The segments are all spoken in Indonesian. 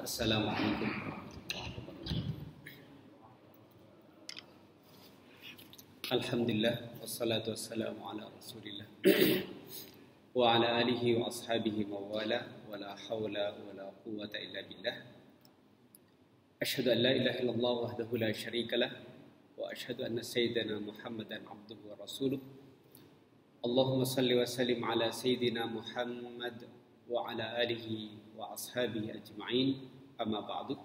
Assalamualaikum. Alhamdulillah wassalatu wassalamu ala Rasulillah wa ala alihi wa ashabihi mawala wa la hawla wa la quwwata illa billah. Asyhadu an la ilaha illallah wahdahu la syarika lah wa asyhadu anna sayyidina Muhammadan abduhu wa rasuluh. Allahumma salli wa sallim ala sayyidina Muhammad wa ala alihi wa ashabihi ajma'in. Amma ba'du.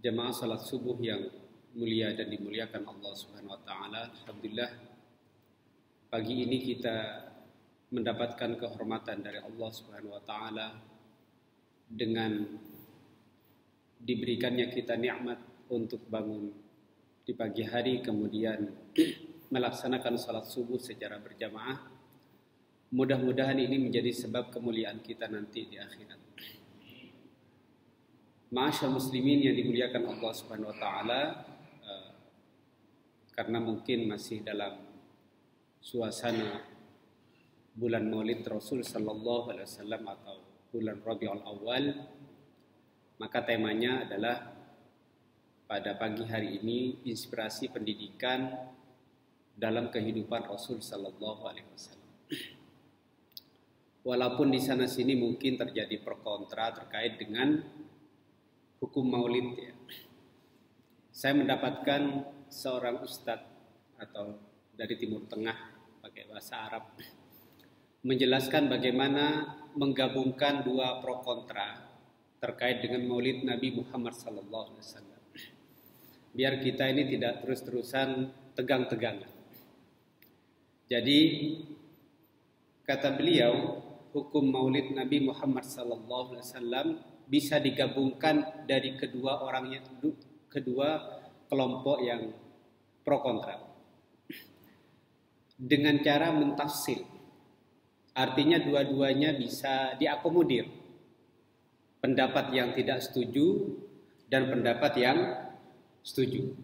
Jamaah salat subuh yang mulia dan dimuliakan Allah Subhanahu wa taala. Alhamdulillah pagi ini kita mendapatkan kehormatan dari Allah Subhanahu wa taala dengan diberikannya kita nikmat untuk bangun di pagi hari, kemudian melaksanakan salat subuh secara berjamaah. Mudah-mudahan ini menjadi sebab kemuliaan kita nanti di akhirat. Ma'asyal muslimin yang dimuliakan Allah Subhanahu wa taala, karena mungkin masih dalam suasana bulan Maulid Rasul sallallahu alaihi wasallam atau bulan Rabiul Awal, maka temanya adalah pada pagi hari ini inspirasi pendidikan dalam kehidupan Rasul sallallahu alaihi wasallam. Walaupun di sana sini mungkin terjadi pro kontra terkait dengan hukum maulid ya. Saya mendapatkan seorang ustadz atau dari Timur Tengah pakai bahasa Arab menjelaskan bagaimana menggabungkan dua pro kontra terkait dengan maulid Nabi Muhammad SAW. Biar kita ini tidak terus-terusan tegang-tegangan. Jadi kata beliau, hukum maulid Nabi Muhammad SAW bisa digabungkan dari kedua kelompok yang pro kontra dengan cara mentafsil. Artinya dua-duanya bisa diakomodir, pendapat yang tidak setuju dan pendapat yang setuju.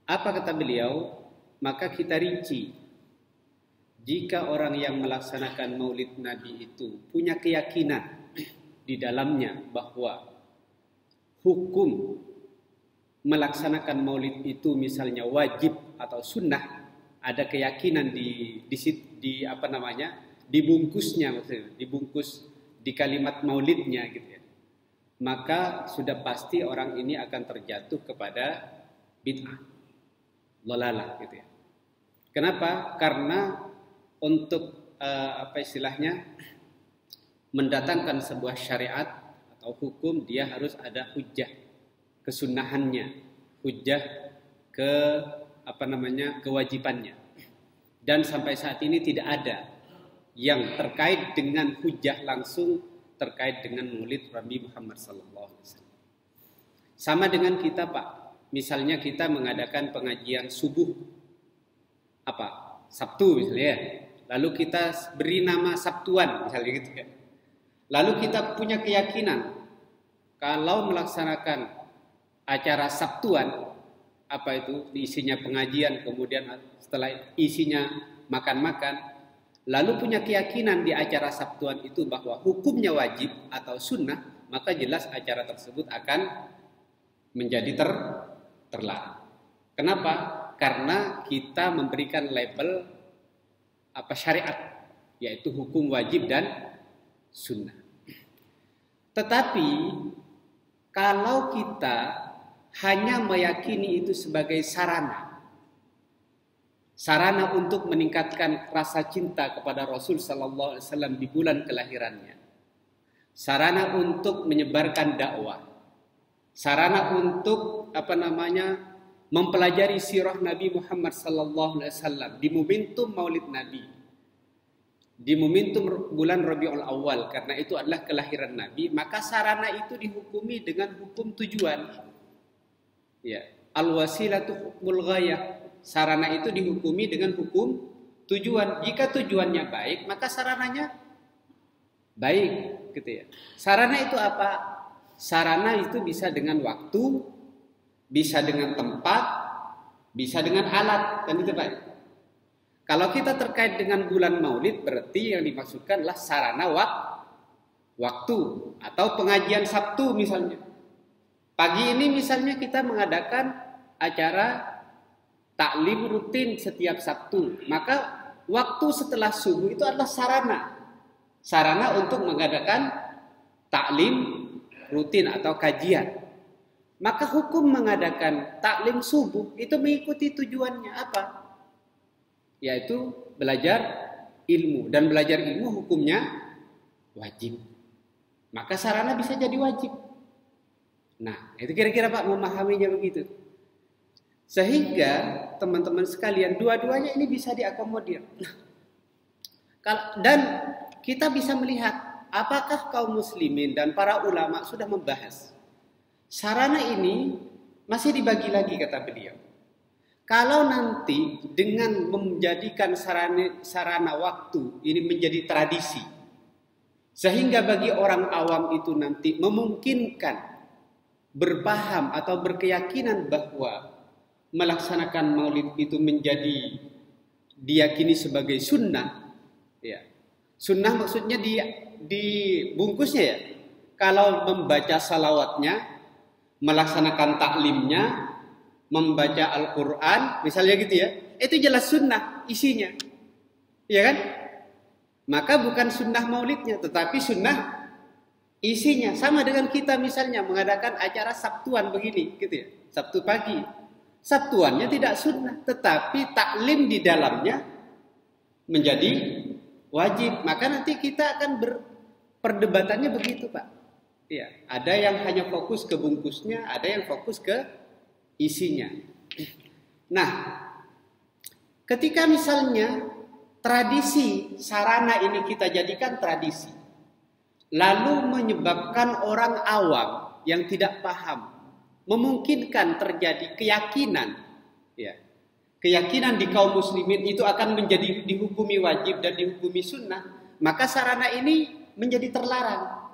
Apa kata beliau? Maka kita rinci, jika orang yang melaksanakan maulid Nabi itu punya keyakinan di dalamnya bahwa hukum melaksanakan maulid itu misalnya wajib atau sunnah, ada keyakinan dibungkusnya, maksudnya dibungkus di kalimat maulidnya gitu ya, maka sudah pasti orang ini akan terjatuh kepada bid'ah, dhalalah gitu ya. Kenapa? Karena untuk mendatangkan sebuah syariat atau hukum, dia harus ada hujjah kesunahannya, hujjah kewajibannya. Dan sampai saat ini tidak ada yang terkait dengan hujjah langsung terkait dengan maulid Nabi Muhammad sallallahu alaihi wasallam. Sama dengan kita, Pak. Misalnya kita mengadakan pengajian subuh Sabtu misalnya. Lalu kita beri nama Sabtuan misalnya gitu kan. Lalu kita punya keyakinan kalau melaksanakan acara Sabtuan, isinya pengajian, kemudian setelah isinya makan-makan, lalu punya keyakinan di acara Sabtuan itu bahwa hukumnya wajib atau sunnah, maka jelas acara tersebut akan menjadi terlarang. Kenapa? Karena kita memberikan label syariat, yaitu hukum wajib dan sunnah. Tetapi kalau kita hanya meyakini itu sebagai sarana untuk meningkatkan rasa cinta kepada Rasul sallallahu alaihi wasallam di bulan kelahirannya, sarana untuk menyebarkan dakwah, sarana untuk mempelajari sirah Nabi Muhammad sallallahu alaihi wasallam di momentum Maulid Nabi, di momentum bulan Rabiul Awal, karena itu adalah kelahiran Nabi, maka sarana itu dihukumi dengan hukum tujuan. Ya, al-wasilatu hukmul ghayah. Sarana itu dihukumi dengan hukum tujuan. Jika tujuannya baik, maka sarananya baik, gitu ya. Sarana itu apa? Sarana itu bisa dengan waktu, bisa dengan tempat, bisa dengan alat, kan itu baik. Kalau kita terkait dengan bulan Maulid, berarti yang dimaksudkan adalah sarana waktu atau pengajian Sabtu misalnya. Pagi ini misalnya kita mengadakan acara taklim rutin setiap Sabtu, maka waktu setelah subuh itu adalah sarana untuk mengadakan taklim rutin atau kajian. Maka hukum mengadakan taklim subuh itu mengikuti tujuannya apa? Yaitu belajar ilmu, dan belajar ilmu hukumnya wajib. Maka sarana bisa jadi wajib. Nah, itu kira-kira Pak memahaminya begitu. Sehingga teman-teman sekalian, dua-duanya ini bisa diakomodir. Dan kita bisa melihat apakah kaum muslimin dan para ulama sudah membahas sarana ini masih dibagi lagi, kata beliau. Kalau nanti dengan menjadikan sarana waktu ini menjadi tradisi, sehingga bagi orang awam itu nanti memungkinkan berpaham atau berkeyakinan bahwa melaksanakan maulid itu menjadi diyakini sebagai sunnah, ya. Sunnah maksudnya dibungkusnya ya. Kalau membaca salawatnya, melaksanakan taklimnya, membaca Al-Quran, misalnya gitu ya, itu jelas sunnah isinya, ya kan? Maka bukan sunnah maulidnya, tetapi sunnah isinya. Sama dengan kita misalnya mengadakan acara Sabtuan begini, gitu ya, Sabtu pagi. Sabtuannya tidak sunnah, tetapi taklim di dalamnya menjadi wajib. Maka nanti kita akan perdebatannya begitu, Pak. Ya, ada yang hanya fokus ke bungkusnya, ada yang fokus ke isinya. Nah, ketika misalnya tradisi sarana ini kita jadikan tradisi, lalu menyebabkan orang awam yang tidak paham, memungkinkan terjadi keyakinan, ya, keyakinan di kaum muslimin itu akan menjadi dihukumi wajib dan dihukumi sunnah, maka sarana ini menjadi terlarang.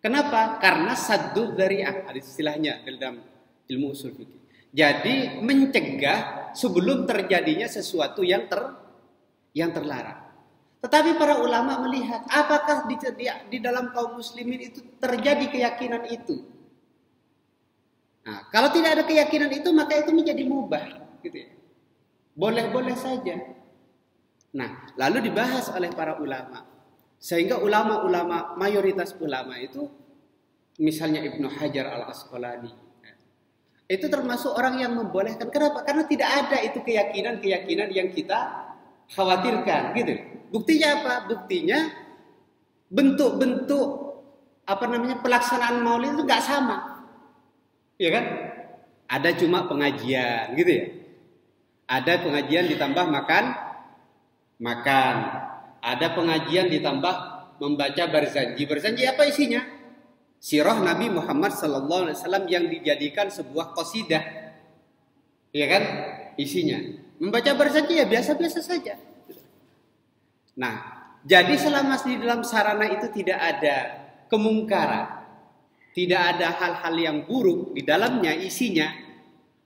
Kenapa? Karena saddu dzari'ah, ada istilahnya dalam ilmu usul fikih. Jadi mencegah sebelum terjadinya sesuatu yang terlarang. Tetapi para ulama melihat apakah di dalam kaum muslimin itu terjadi keyakinan itu. Nah, kalau tidak ada keyakinan itu, maka itu menjadi mubah, gitu ya. Boleh-boleh saja. Nah, lalu dibahas oleh para ulama. Sehingga ulama-ulama, mayoritas ulama itu, misalnya Ibnu Hajar Al-Asqalani, itu termasuk orang yang membolehkan. Kenapa? Karena tidak ada itu keyakinan-keyakinan yang kita khawatirkan, gitu. Buktinya apa? Buktinya bentuk-bentuk pelaksanaan maulid itu nggak sama, ya kan? Ada cuma pengajian, gitu ya. Ada pengajian ditambah makan. Ada pengajian ditambah membaca barzanji. Barzanji apa isinya? Sirah Nabi Muhammad SAW yang dijadikan sebuah qasidah, ya kan? Isinya membaca barzanji ya biasa-biasa saja. Nah, jadi selama di dalam sarana itu tidak ada kemungkaran, tidak ada hal-hal yang buruk di dalamnya isinya,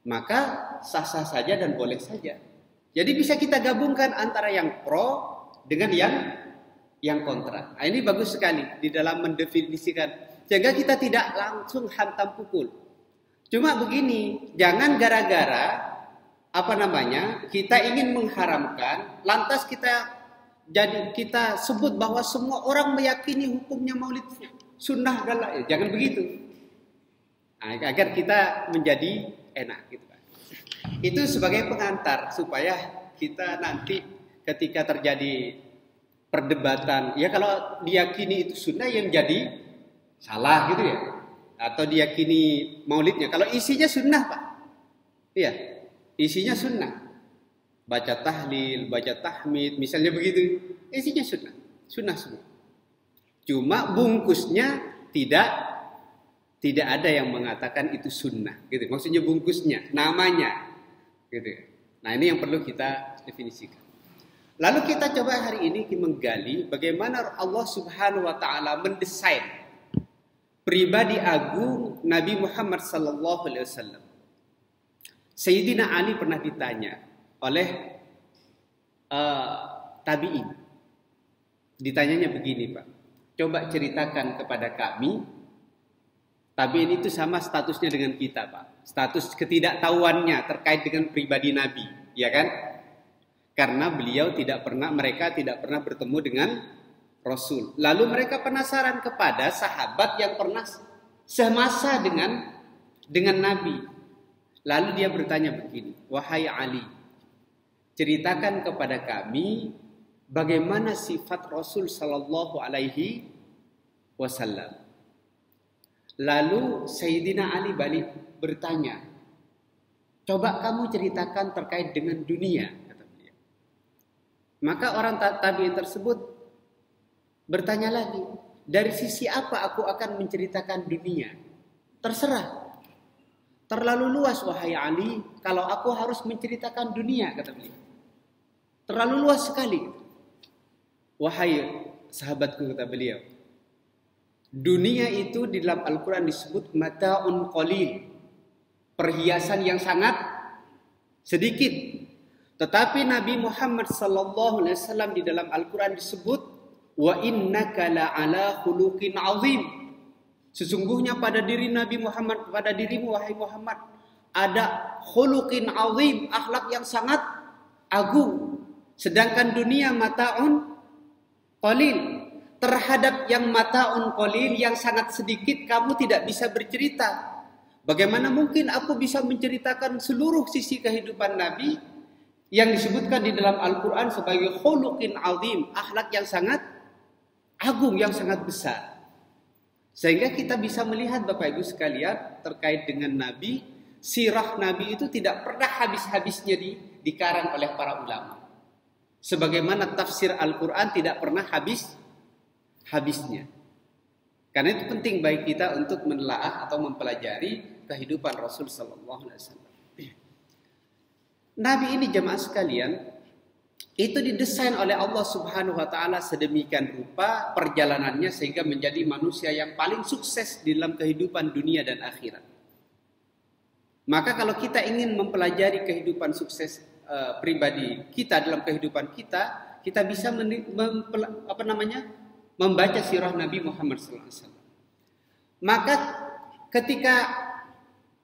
maka sah-sah saja dan boleh saja. Jadi bisa kita gabungkan antara yang pro dengan yang kontra. Nah, ini bagus sekali di dalam mendefinisikan, sehingga kita tidak langsung hantam pukul. Cuma begini, jangan gara-gara kita ingin mengharamkan, lantas kita sebut bahwa semua orang meyakini hukumnya maulid sunnah adalah, jangan begitu. Nah, agar kita menjadi enak, gitu. Itu sebagai pengantar supaya kita nanti ketika terjadi perdebatan, ya kalau diyakini itu sunnah yang jadi salah, gitu ya, atau diyakini maulidnya kalau isinya sunnah, Pak, iya, isinya sunnah, baca tahlil, baca tahmid, misalnya begitu, isinya sunnah semua. Cuma bungkusnya tidak ada yang mengatakan itu sunnah, gitu. Maksudnya bungkusnya, namanya, gitu. Nah, ini yang perlu kita definisikan. Lalu kita coba hari ini menggali bagaimana Allah Subhanahu wa taala mendesain pribadi agung Nabi Muhammad sallallahu alaihi wasallam. Sayyidina Ali pernah ditanya oleh tabi'in. Ditanyanya begini, Pak. coba ceritakan kepada kami. Tabi'in itu sama statusnya dengan kita, Pak. Status ketidaktahuannya terkait dengan pribadi Nabi, ya kan? Karena mereka tidak pernah bertemu dengan Rasul. Lalu mereka penasaran kepada sahabat yang pernah semasa dengan Nabi. Lalu dia bertanya begini, wahai Ali, ceritakan kepada kami bagaimana sifat Rasul Sallallahu Alaihi Wasallam. Lalu Sayyidina Ali balik bertanya, coba kamu ceritakan terkait dengan dunia, kata beliau. Maka orang tabi'in tersebut bertanya lagi, dari sisi apa aku akan menceritakan dunia? Terserah. Terlalu luas wahai Ali, kalau aku harus menceritakan dunia, kata beliau. Terlalu luas sekali. Wahai sahabatku, kata beliau, dunia itu di dalam Al-Quran disebut mata'un qalil, perhiasan yang sangat sedikit. Tetapi Nabi Muhammad sallallahu alaihi wasallam di dalam Al-Quran disebut wa innaka la'ala khuluqin azim. Sesungguhnya pada diri Nabi Muhammad, pada dirimu wahai Muhammad, ada khuluqin azim, akhlak yang sangat agung. Sedangkan dunia mata'un qalil. Terhadap yang mata'un qalil, yang sangat sedikit, kamu tidak bisa bercerita. Bagaimana mungkin aku bisa menceritakan seluruh sisi kehidupan Nabi yang disebutkan di dalam Al-Quran sebagai khuluqin azim, akhlak yang sangat agung, yang sangat besar. Sehingga kita bisa melihat Bapak Ibu sekalian terkait dengan Nabi, sirah Nabi itu tidak pernah habis-habisnya dikarang oleh para ulama. Sebagaimana tafsir Al-Quran tidak pernah habisnya. Karena itu penting bagi kita untuk menelaah atau mempelajari kehidupan Rasul sallallahu alaihi wasallam. Nabi ini jemaah sekalian itu didesain oleh Allah Subhanahu wa taala sedemikian rupa perjalanannya sehingga menjadi manusia yang paling sukses di dalam kehidupan dunia dan akhirat. Maka kalau kita ingin mempelajari kehidupan sukses pribadi kita dalam kehidupan kita bisa membaca sirah Nabi Muhammad SAW. Maka ketika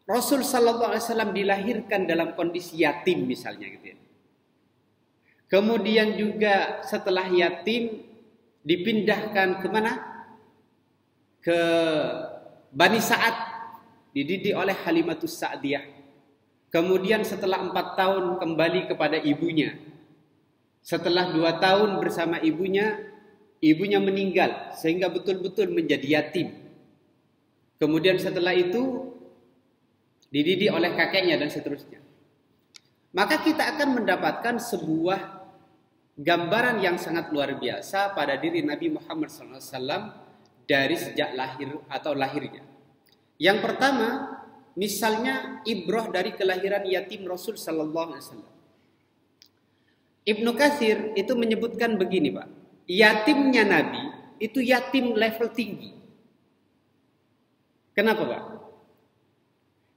Rasul Sallallahu Alaihi Wasallam dilahirkan dalam kondisi yatim misalnya gitu ya. Kemudian juga setelah yatim dipindahkan kemana? Ke Bani Sa'ad, dididik oleh Halimatus Sa'diyah. Kemudian setelah 4 tahun kembali kepada ibunya. Setelah 2 tahun bersama ibunya meninggal sehingga betul-betul menjadi yatim. Kemudian setelah itu dididik oleh kakeknya dan seterusnya. Maka kita akan mendapatkan sebuah gambaran yang sangat luar biasa pada diri Nabi Muhammad SAW dari sejak lahir atau lahirnya. Yang pertama, misalnya ibrah dari kelahiran yatim Rasul SAW. Ibnu Katsir itu menyebutkan begini, Pak. Yatimnya Nabi itu yatim level tinggi. Kenapa, Pak?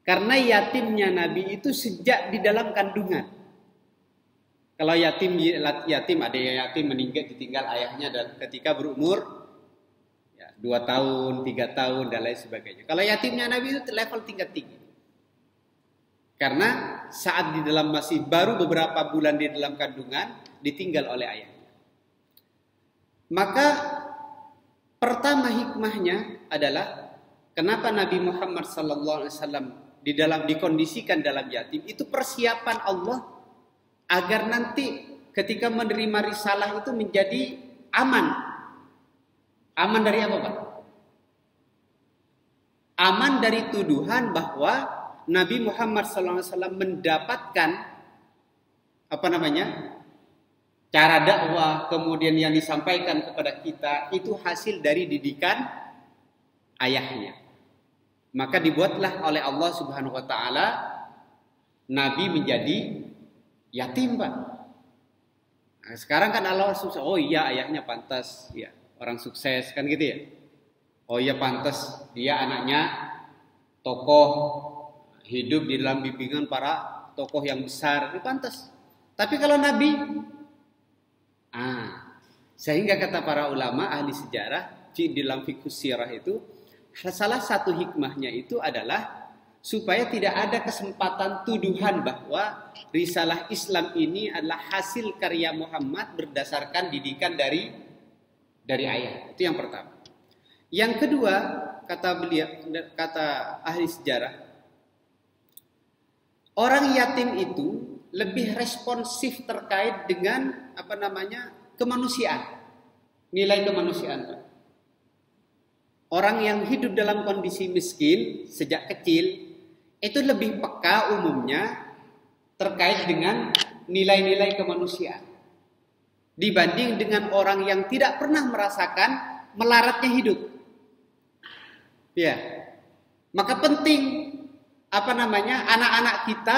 Karena yatimnya Nabi itu sejak di dalam kandungan. Kalau yatim ada yang yatim meninggal ditinggal ayahnya dan ketika berumur 2 tahun, 3 tahun dan lain sebagainya. Kalau yatimnya Nabi itu level tingkat tinggi. Karena saat di dalam masih baru beberapa bulan di dalam kandungan ditinggal oleh ayahnya. Maka pertama hikmahnya adalah kenapa Nabi Muhammad SAW dikondisikan dalam yatim, itu persiapan Allah agar nanti ketika menerima risalah itu menjadi aman. Aman dari apa, Pak? Aman dari tuduhan bahwa Nabi Muhammad SAW mendapatkan cara dakwah kemudian yang disampaikan kepada kita itu hasil dari didikan ayahnya. Maka dibuatlah oleh Allah Subhanahu wa taala Nabi menjadi yatim, Pak. Nah, sekarang kan Allah sukses. Oh iya, ayahnya pantas ya, orang sukses kan gitu ya. Oh iya, pantas dia anaknya tokoh, hidup di dalam bimbingan para tokoh yang besar, itu pantas. Tapi kalau Nabi sehingga kata para ulama ahli sejarah, di dalam fikih sirah itu, salah satu hikmahnya itu adalah supaya tidak ada kesempatan tuduhan bahwa risalah Islam ini adalah hasil karya Muhammad berdasarkan didikan dari ayat. Itu yang pertama. Yang kedua, kata ahli sejarah, orang yatim itu lebih responsif terkait dengan kemanusiaan, nilai kemanusiaan. Orang yang hidup dalam kondisi miskin sejak kecil itu lebih peka umumnya terkait dengan nilai-nilai kemanusiaan dibanding dengan orang yang tidak pernah merasakan melaratnya hidup. Ya, maka penting anak-anak kita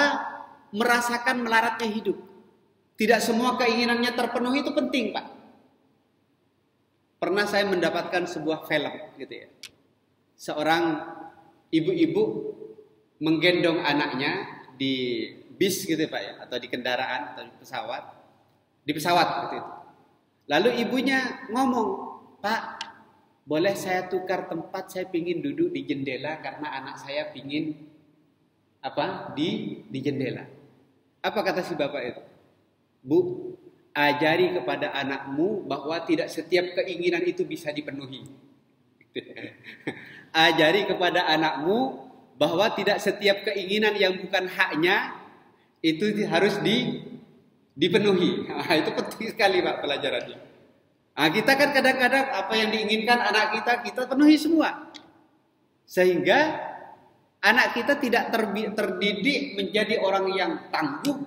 merasakan melaratnya hidup. Tidak semua keinginannya terpenuhi, itu penting, Pak. Pernah saya mendapatkan sebuah film gitu ya. Seorang ibu-ibu menggendong anaknya di bis gitu Pak ya, atau di kendaraan atau di pesawat. Di pesawat gitu itu. Lalu ibunya ngomong, "Pak, boleh saya tukar tempat, saya pingin duduk di jendela karena anak saya pingin di jendela." Apa kata si bapak itu? "Bu, ajari kepada anakmu bahwa tidak setiap keinginan itu bisa dipenuhi." Ajari kepada anakmu bahwa tidak setiap keinginan yang bukan haknya itu harus dipenuhi. Nah, itu penting sekali Pak pelajarannya. Nah, kita kan kadang-kadang apa yang diinginkan anak kita penuhi semua. Sehingga anak kita tidak terdidik menjadi orang yang tangguh,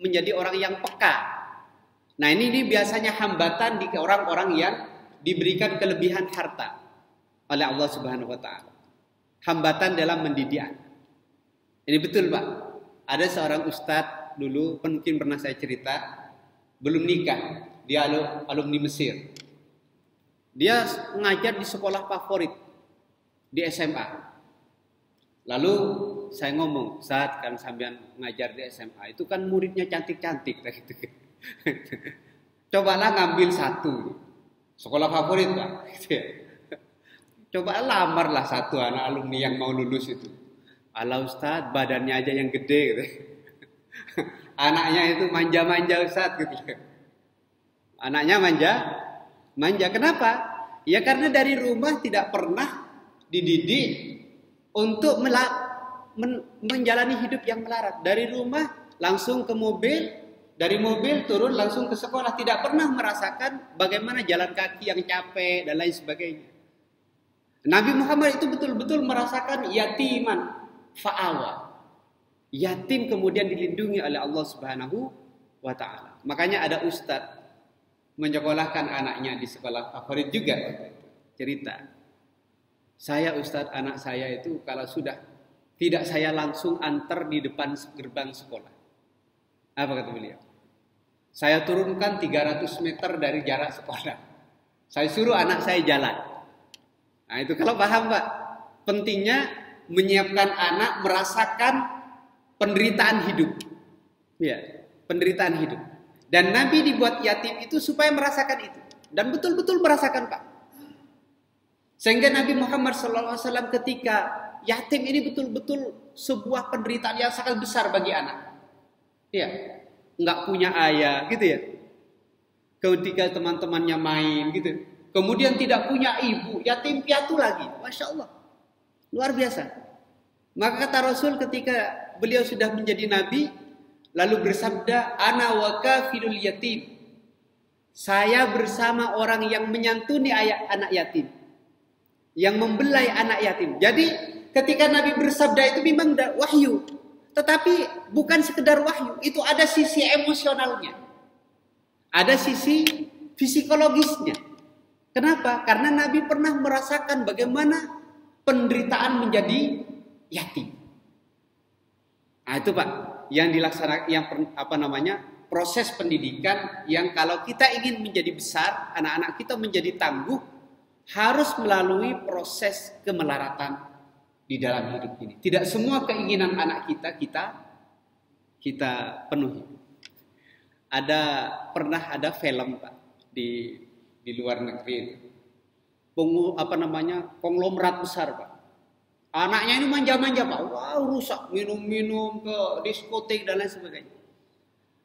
menjadi orang yang peka. Nah, ini biasanya hambatan di orang-orang yang diberikan kelebihan harta oleh Allah Subhanahu wa taala. Hambatan dalam mendidik anak. Ini betul, Pak. Ada seorang ustadz dulu, mungkin pernah saya cerita, belum nikah, dia alumni Mesir. Dia mengajar di sekolah favorit di SMA. Lalu saya ngomong, "Ustadz, kan sampean ngajar di SMA, itu kan muridnya cantik-cantik." Cobalah ngambil satu sekolah favorit, Pak. Coba lamarlah satu anak alumni yang mau lulus itu. "Alah Ustadz, badannya aja yang gede." Gitu. Anaknya itu manja-manja Ustadz gitu. Anaknya manja. Kenapa? Ya karena dari rumah tidak pernah dididik untuk menjalani hidup yang melarat. Dari rumah langsung ke mobil, dari mobil turun langsung ke sekolah, tidak pernah merasakan bagaimana jalan kaki yang capek dan lain sebagainya. Nabi Muhammad itu betul-betul merasakan yatiman fa'awa. Yatim kemudian dilindungi oleh Allah Subhanahu wa taala. Makanya ada ustadz menyekolahkan anaknya di sekolah favorit juga. Cerita, "Saya ustadz, anak saya itu kalau sudah tidak saya langsung antar di depan gerbang sekolah." Apa kata beliau? "Saya turunkan 300 meter dari jarak sekolah. Saya suruh anak saya jalan." Nah itu kalau paham Pak, pentingnya menyiapkan anak merasakan penderitaan hidup. Ya, penderitaan hidup. Dan Nabi dibuat yatim itu supaya merasakan itu. Dan betul-betul merasakan Pak. Sehingga Nabi Muhammad SAW ketika yatim ini betul-betul sebuah penderitaan yang sangat besar bagi anak. Ya, nggak punya ayah gitu ya. Ketika teman-temannya main gitu. Kemudian tidak punya ibu, yatim piatu lagi. Masya Allah. Luar biasa. Maka kata Rasul ketika beliau sudah menjadi nabi, lalu bersabda, "Ana wa kafilul yatim." Saya bersama orang yang menyantuni anak yatim. Yang membelai anak yatim. Jadi ketika Nabi bersabda itu memang wahyu. Tetapi bukan sekedar wahyu. Itu ada sisi emosionalnya. Ada sisi psikologisnya. Kenapa? Karena Nabi pernah merasakan bagaimana penderitaan menjadi yatim. Nah itu Pak, yang dilaksanakan, proses pendidikan yang kalau kita ingin menjadi besar, anak-anak kita menjadi tangguh, harus melalui proses kemelaratan di dalam hidup ini. Tidak semua keinginan anak kita penuhi. Pernah ada film Pak di luar negeri itu. konglomerat besar, Pak. Anaknya ini manja-manja, Pak. Wow, rusak, minum-minum ke diskotik dan lain sebagainya.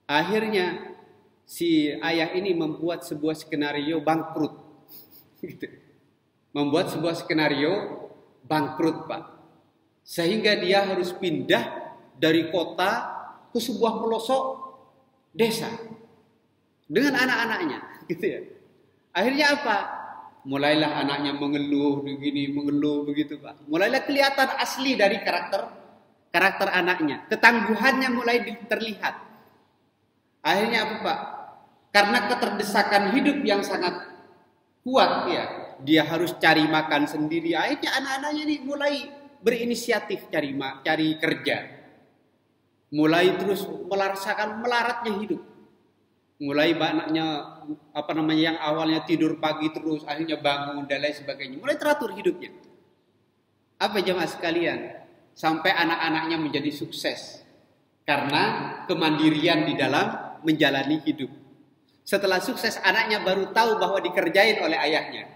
Akhirnya si ayah ini membuat sebuah skenario bangkrut. Gitu. Membuat sebuah skenario bangkrut, Pak. Sehingga dia harus pindah dari kota ke sebuah pelosok desa dengan anak-anaknya, gitu ya. Akhirnya apa? Mulailah anaknya mengeluh begini, mengeluh begitu, Pak. Mulailah kelihatan asli dari karakter anaknya. Ketangguhannya mulai terlihat. Akhirnya apa, Pak? Karena keterdesakan hidup yang sangat kuat, ya, dia harus cari makan sendiri. Akhirnya anak-anaknya ini mulai berinisiatif cari kerja. Mulai terus merasakan melaratnya hidup. Mulai anaknya yang awalnya tidur pagi terus akhirnya bangun dan lain sebagainya. Mulai teratur hidupnya. Apa jemaah sekalian? Sampai anak-anaknya menjadi sukses karena kemandirian di dalam menjalani hidup. Setelah sukses anaknya baru tahu bahwa dikerjain oleh ayahnya.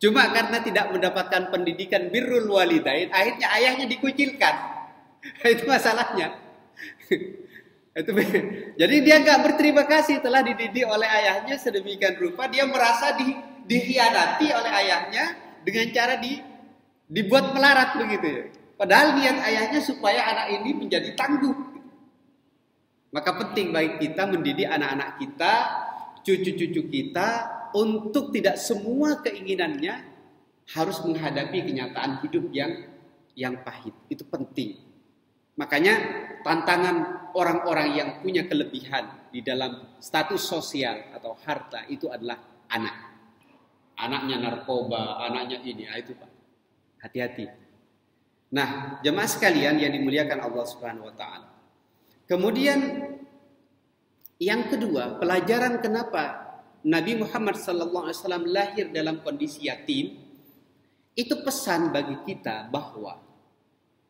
Cuma karena tidak mendapatkan pendidikan birrul walidain, akhirnya ayahnya dikucilkan. Itu masalahnya. Jadi dia nggak berterima kasih telah dididik oleh ayahnya sedemikian rupa, dia merasa dikhianati oleh ayahnya dengan cara dibuat melarat begitu ya. Padahal niat ayahnya supaya anak ini menjadi tangguh. Maka penting bagi kita mendidik anak-anak kita, cucu-cucu kita untuk tidak semua keinginannya harus menghadapi kenyataan hidup yang pahit. Itu penting. Makanya tantangan orang-orang yang punya kelebihan di dalam status sosial atau harta itu adalah anak. Anaknya narkoba, anaknya ini, itu Pak. Hati-hati. Nah, jemaah sekalian yang dimuliakan Allah Subhanahu wa taala. Kemudian yang kedua, pelajaran kenapa Nabi Muhammad SAW lahir dalam kondisi yatim, itu pesan bagi kita bahwa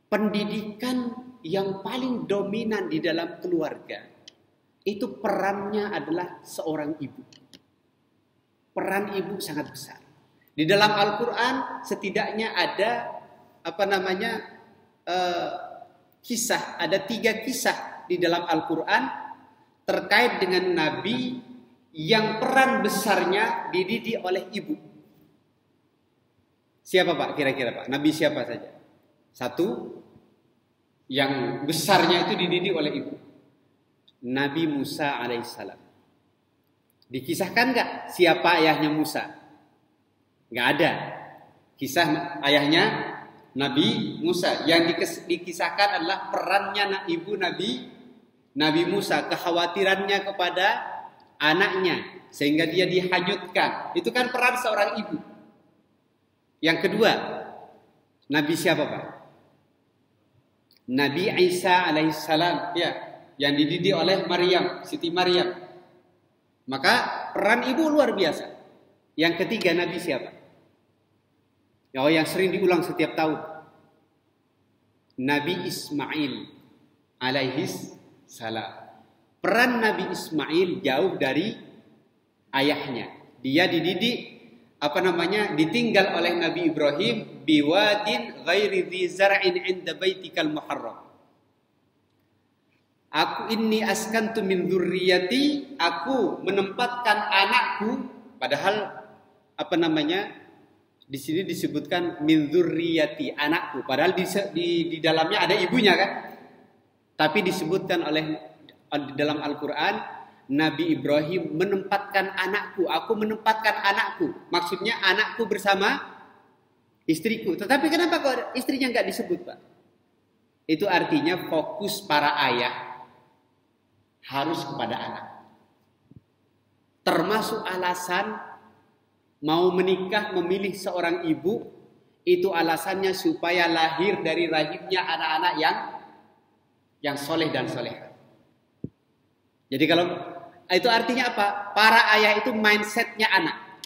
pendidikan yang paling dominan di dalam keluarga itu perannya adalah seorang ibu. Peran ibu sangat besar. Di dalam Al-Quran setidaknya ada kisah, ada 3 kisah di dalam Al-Quran terkait dengan Nabi yang peran besarnya dididik oleh ibu. Siapa Pak kira-kira Pak? Nabi siapa saja? 1 yang besarnya itu dididik oleh ibu. Nabi Musa alaihissalam. Dikisahkan nggak siapa ayahnya Musa? Nggak ada. Kisah ayahnya Nabi Musa. Yang dikisahkan adalah perannya ibu Nabi Musa. Kekhawatirannya kepada anaknya. Sehingga dia dihanyutkan. Itu kan peran seorang ibu. Yang kedua, Nabi siapa Pak? Nabi Isa alaihissalam, ya, yang dididik oleh Maryam, Siti Maryam. Maka peran ibu luar biasa. Yang ketiga Nabi siapa? Yang sering diulang setiap tahun. Nabi Ismail alaihissalam. Peran Nabi Ismail jauh dari ayahnya. Dia dididik ditinggal oleh Nabi Ibrahim biwadin ghairi dzi zar'in 'inda baitikal muharram. Aku inni askantu min dzurriyyati, aku menempatkan anakku, padahal di sini disebutkan min dzurriyyati, anakku, padahal di dalamnya ada ibunya kan. Tapi disebutkan di dalam Al-Qur'an Nabi Ibrahim menempatkan anakku, aku menempatkan anakku. Maksudnya anakku bersama istriku. Tetapi kenapa kok istrinya nggak disebut Pak? Itu artinya fokus para ayah harus kepada anak. Termasuk alasan mau menikah memilih seorang ibu, itu alasannya supaya lahir dari rahimnya anak-anak yang soleh dan soleha. Jadi kalau itu artinya apa? Para ayah itu mindsetnya anak.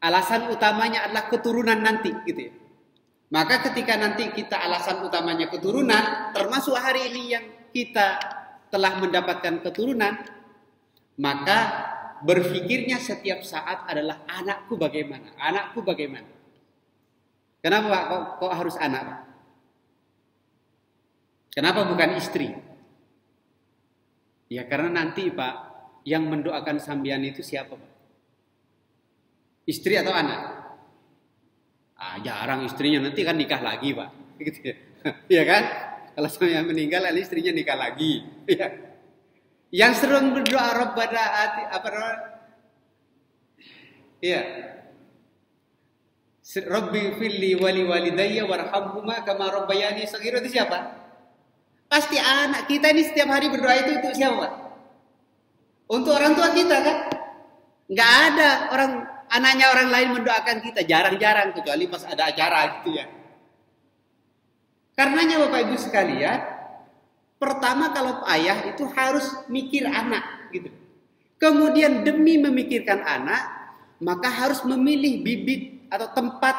Alasan utamanya adalah keturunan nanti, gitu ya. Maka ketika nanti kita alasan utamanya keturunan, termasuk hari ini yang kita telah mendapatkan keturunan, maka berpikirnya setiap saat adalah anakku bagaimana, anakku bagaimana. Kenapa Pak kok harus anak Pak? Kenapa bukan istri? Ya karena nanti Pak, yang mendoakan sambian itu siapa Pak? Istri atau anak? Jarang istrinya, nanti kan nikah lagi Pak. Gitu ya. Ya kan? Kalau sambian meninggal, istrinya nikah lagi. Ya. Yang sering berdoa Rabbana ati apa namanya? Iya. Rabbi filli wali walidayya warhamhuma kama rabbayani shaghira, itu siapa? Pasti anak kita ini setiap hari berdoa itu untuk siapa? Untuk orang tua kita kan? Nggak ada anaknya orang lain mendoakan kita, jarang-jarang kecuali pas ada acara gitu ya. Karenanya Bapak Ibu sekalian, pertama kalau ayah itu harus mikir anak gitu. Kemudian demi memikirkan anak, maka harus memilih bibit atau tempat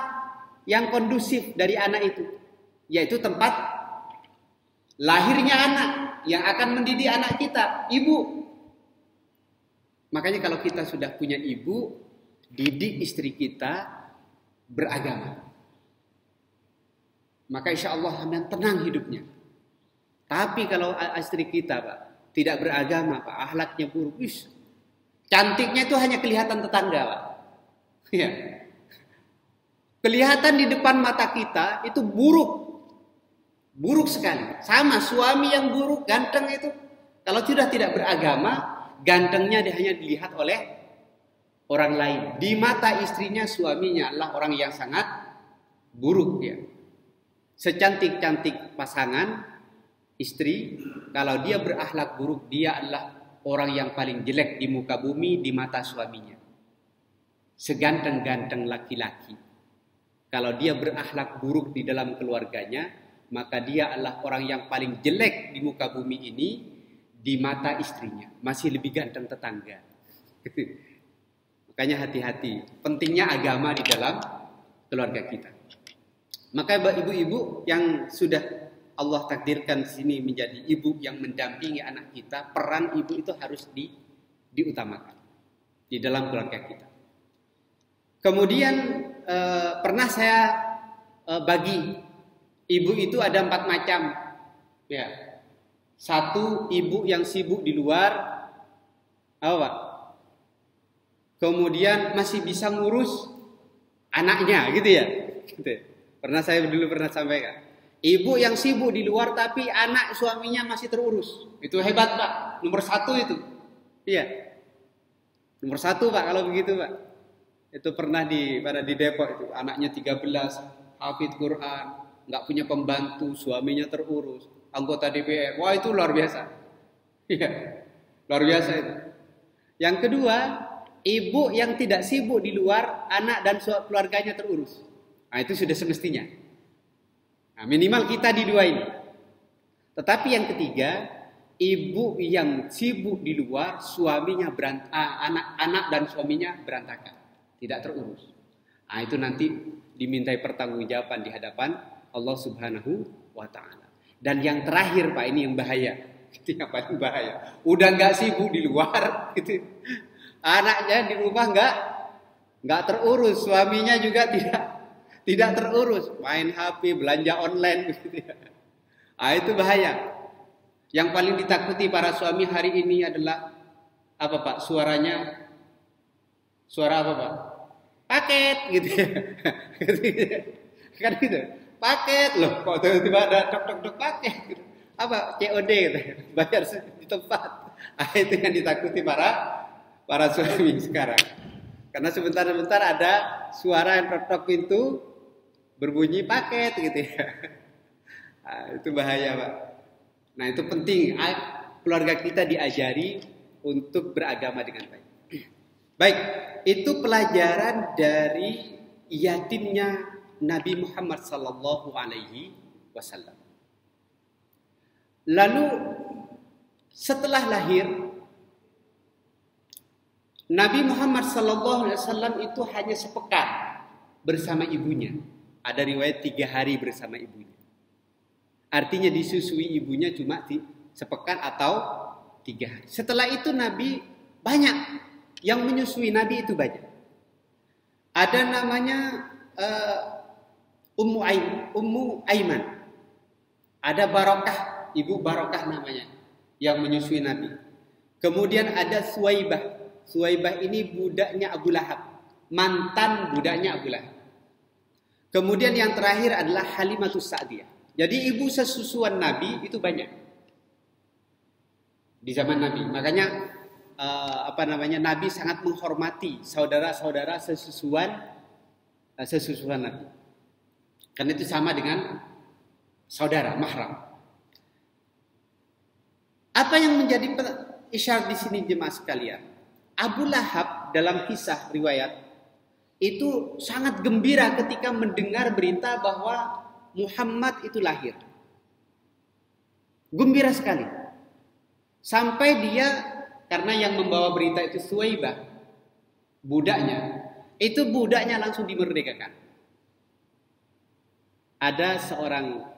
yang kondusif dari anak itu, yaitu tempat lahirnya anak yang akan mendidik anak kita, ibu. Makanya kalau kita sudah punya ibu, didik istri kita beragama. Maka insya Allah akan tenang hidupnya. Tapi kalau istri kita Pak tidak beragama Pak, akhlaknya buruk, cantiknya itu hanya kelihatan tetangga Pak. Ya. Kelihatan di depan mata kita itu buruk. Buruk sekali. Sama suami yang buruk, ganteng itu. Kalau sudah tidak beragama, gantengnya hanya dilihat oleh orang lain. Di mata istrinya, suaminya adalah orang yang sangat buruk ya. Secantik-cantik pasangan istri, kalau dia berakhlak buruk, dia adalah orang yang paling jelek di muka bumi di mata suaminya. Seganteng-ganteng laki-laki, kalau dia berakhlak buruk di dalam keluarganya, maka dia adalah orang yang paling jelek di muka bumi ini di mata istrinya. Masih lebih ganteng tetangga. Makanya hati-hati. Pentingnya agama di dalam keluarga kita. Maka ibu-ibu yang sudah Allah takdirkan di sini menjadi ibu yang mendampingi anak kita, peran ibu itu harus diutamakan di dalam keluarga kita. Kemudian pernah saya bagi ibu itu ada 4 macam. Ya. 1, ibu yang sibuk di luar, apa Pak? Kemudian masih bisa ngurus anaknya, gitu ya. Gitu. Saya dulu pernah sampaikan. Ibu yang sibuk di luar tapi anak suaminya masih terurus. Itu hebat Pak. Nomor 1 itu. Iya. Nomor 1 Pak kalau begitu Pak. Itu pernah di Depok itu, anaknya 13, hafid Quran, nggak punya pembantu, suaminya terurus, anggota DPR. Wah itu luar biasa. Iya, luar biasa itu. Yang kedua, ibu yang tidak sibuk di luar, anak dan keluarganya terurus. Nah itu sudah semestinya. Nah, minimal kita di 2 ini. Tetapi yang ketiga, ibu yang sibuk di luar, suaminya anak dan suaminya berantakan. Tidak terurus. Nah, itu nanti dimintai pertanggungjawaban di hadapan Allah Subhanahu wa Ta'ala. Dan yang terakhir Pak, ini yang bahaya. Itu yang paling bahaya. Udah nggak sibuk di luar, gitu. Anaknya di rumah nggak terurus, suaminya juga tidak terurus, main HP, belanja online, gitu. Nah, itu bahaya. Yang paling ditakuti para suami hari ini adalah apa Pak? Suara apa Pak? Paket gitu ya. Kan gitu. Paket loh, kok tiba-tiba ada dok paket gitu. Apa? COD gitu. Bayar di tempat. Itu yang ditakuti para suami sekarang. Karena sebentar-sebentar ada suara yang tok pintu berbunyi paket gitu ya. Nah, itu bahaya Pak. Nah itu penting keluarga kita diajari untuk beragama dengan baik. Baik, itu pelajaran dari yatimnya Nabi Muhammad sallallahu alaihi wasallam. Lalu setelah lahir, Nabi Muhammad sallallahu alaihi wasallam itu hanya sepekan bersama ibunya. Ada riwayat 3 hari bersama ibunya. Artinya disusui ibunya cuma sepekan atau 3 hari. Setelah itu Nabi banyak Yang menyusui Nabi itu banyak. Ada namanya Ummu Aiman. Ada Barokah, ibu Barokah namanya, yang menyusui Nabi. Kemudian ada Suwaibah. Suwaibah ini budaknya Abu Lahab, mantan budaknya Abu Lahab. Kemudian yang terakhir adalah Halimatus Sa'diyah. Jadi ibu sesusuan Nabi itu banyak di zaman Nabi. Makanya Nabi sangat menghormati saudara-saudara sesusuan Nabi. Karena itu sama dengan saudara mahram. Apa yang menjadi isyarat di sini jemaah sekalian? Abu Lahab dalam kisah riwayat itu sangat gembira ketika mendengar berita bahwa Muhammad itu lahir. Gembira sekali. Sampai dia, karena yang membawa berita itu Suwaibah, budaknya, itu budaknya langsung dimerdekakan. Ada seorang